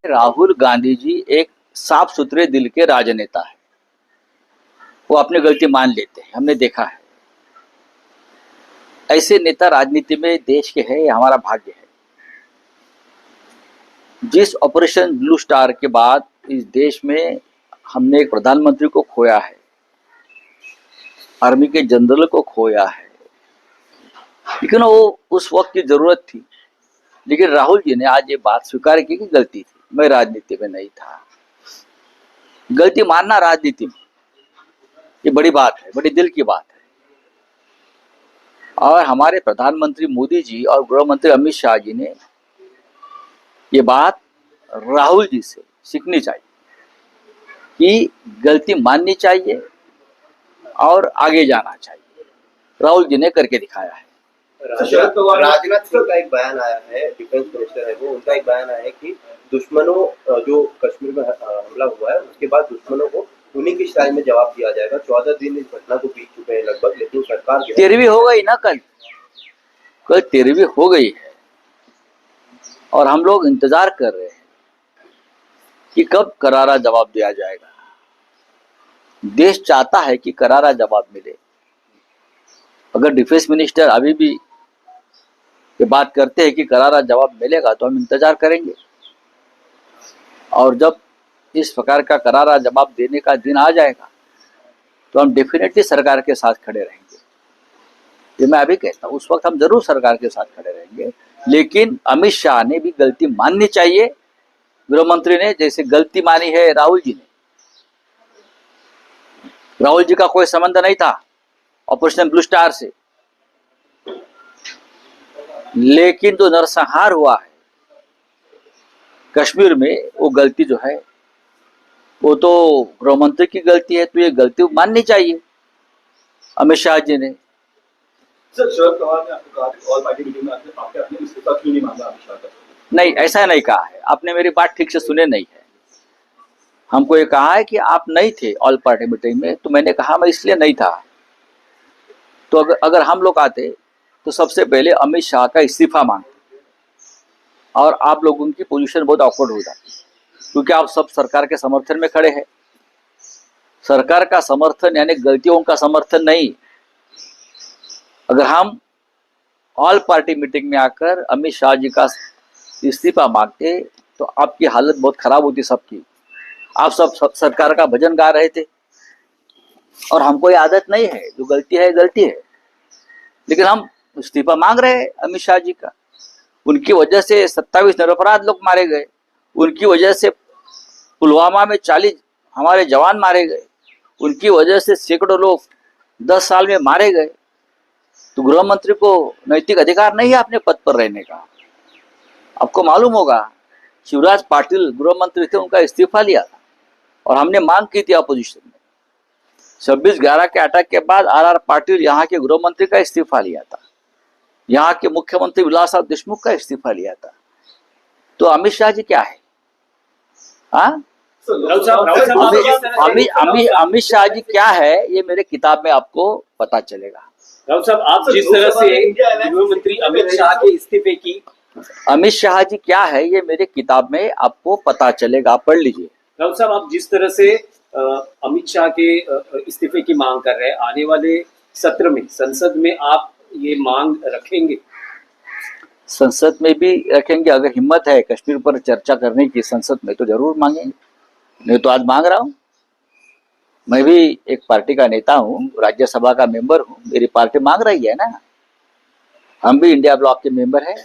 राहुल गांधी जी एक साफ सुथरे दिल के राजनेता है। वो अपनी गलती मान लेते हैं, हमने देखा है। ऐसे नेता राजनीति में देश के हैं, ये हमारा भाग्य है। जिस ऑपरेशन ब्लू स्टार के बाद इस देश में हमने एक प्रधानमंत्री को खोया है, आर्मी के जनरल को खोया है, लेकिन वो उस वक्त की जरूरत थी। लेकिन राहुल जी ने आज ये बात स्वीकार की कि गलती थी, मैं राजनीति में नहीं था। गलती मानना राजनीति में ये बड़ी बात है, बड़ी दिल की बात है। और हमारे प्रधानमंत्री मोदी जी और गृह मंत्री अमित शाह जी ने ये बात राहुल जी से सीखनी चाहिए कि गलती माननी चाहिए और आगे जाना चाहिए। राहुल जी ने करके दिखाया है। राजनाथ सिंह का एक बयान आया है, डिफेंस मिनिस्टर है वो, उनका एक बयान आया है कि दुश्मनों जो कश्मीर में हमला हुआ है उसके बाद दुश्मनों को उन्हीं की स्टाइल में जवाब दिया जाएगा। 14 दिन इस घटना को बीत चुके हैं लगभग, लेकिन सरकार 13वीं हो गई ना, कल 13वीं हो गई है और हम लोग इंतजार कर रहे हैं कि कब करारा जवाब दिया जाएगा। देश चाहता है कि करारा जवाब मिले। अगर डिफेंस मिनिस्टर अभी भी ये बात करते हैं कि करारा जवाब मिलेगा तो हम इंतजार करेंगे, और जब इस प्रकार का करारा जवाब देने का दिन आ जाएगा तो हम डेफिनेटली सरकार के साथ खड़े रहेंगे। ये मैं अभी कहता हूँ, उस वक्त हम जरूर सरकार के साथ खड़े रहेंगे। लेकिन अमित शाह ने भी गलती माननी चाहिए, गृह मंत्री ने जैसे गलती मानी है राहुल जी ने। राहुल जी का कोई संबंध नहीं था ऑपरेशन ब्लू स्टार से, लेकिन जो नरसंहार हुआ है कश्मीर में, वो गलती जो है वो तो गृह मंत्री की गलती है, तो ये गलती माननी चाहिए अमित शाह जी ने। सर, शरद पवार ने आपको कहा कि ऑल पार्टी मीटिंग में आपने इस्तीफा क्यों नहीं मांगा अमित शाह का? नहीं, ऐसा नहीं कहा है, आपने मेरी बात ठीक से सुने नहीं है। हमको ये कहा है कि आप नहीं थे ऑल पार्टी मीटिंग में, तो मैंने कहा मैं इसलिए नहीं था। तो अगर हम लोग आते तो सबसे पहले अमित शाह का इस्तीफा मांगते और आप लोगों की पोजीशन बहुत ऑकवर्ड हो जाती, क्योंकि आप सब सरकार के समर्थन में खड़े हैं। सरकार का समर्थन यानी गलतियों का समर्थन नहीं। अगर हम ऑल पार्टी मीटिंग में आकर अमित शाह जी का इस्तीफा मांगते तो आपकी हालत बहुत खराब होती सबकी। आप सब सरकार का भजन गा रहे थे, और हमको ये आदत नहीं है, जो गलती है गलती है। लेकिन हम इस्तीफा मांग रहे हैं अमित शाह जी का। उनकी वजह से 27 निरपराध लोग मारे गए, उनकी वजह से पुलवामा में 40 हमारे जवान मारे गए, उनकी वजह से सैकड़ों लोग 10 साल में मारे गए। तो गृह मंत्री को नैतिक अधिकार नहीं है अपने पद पर रहने का। आपको मालूम होगा शिवराज पाटिल गृह मंत्री थे, उनका इस्तीफा लिया था और हमने मांग की थी अपोजिशन में। 26/11 के अटैक के बाद आर पाटिल यहाँ के गृह मंत्री का इस्तीफा लिया था, यहाँ के मुख्यमंत्री विलास साहब देशमुख का इस्तीफा लिया था। तो अमित शाह जी क्या है? हाँ, अमित शाह जी क्या है ये मेरे किताब में आपको पता चलेगा। राउत साहब, आप जिस तरह से गृह मंत्री अमित शाह के इस्तीफे की, अमित शाह जी क्या है ये मेरे किताब में आपको पता चलेगा, पढ़ लीजिए। राउत साहब, आप जिस तरह से अमित शाह के इस्तीफे की मांग कर रहे हैं, आने वाले सत्र में संसद में आप ये मांग रखेंगे? संसद में भी रखेंगे, अगर हिम्मत है कश्मीर पर चर्चा करने की संसद में तो जरूर मांगेंगे। नहीं तो आज मांग रहा हूँ। मैं भी एक पार्टी का नेता हूँ, राज्यसभा का मेंबर हूँ, मेरी पार्टी मांग रही है ना। हम भी इंडिया ब्लॉक के मेंबर हैं।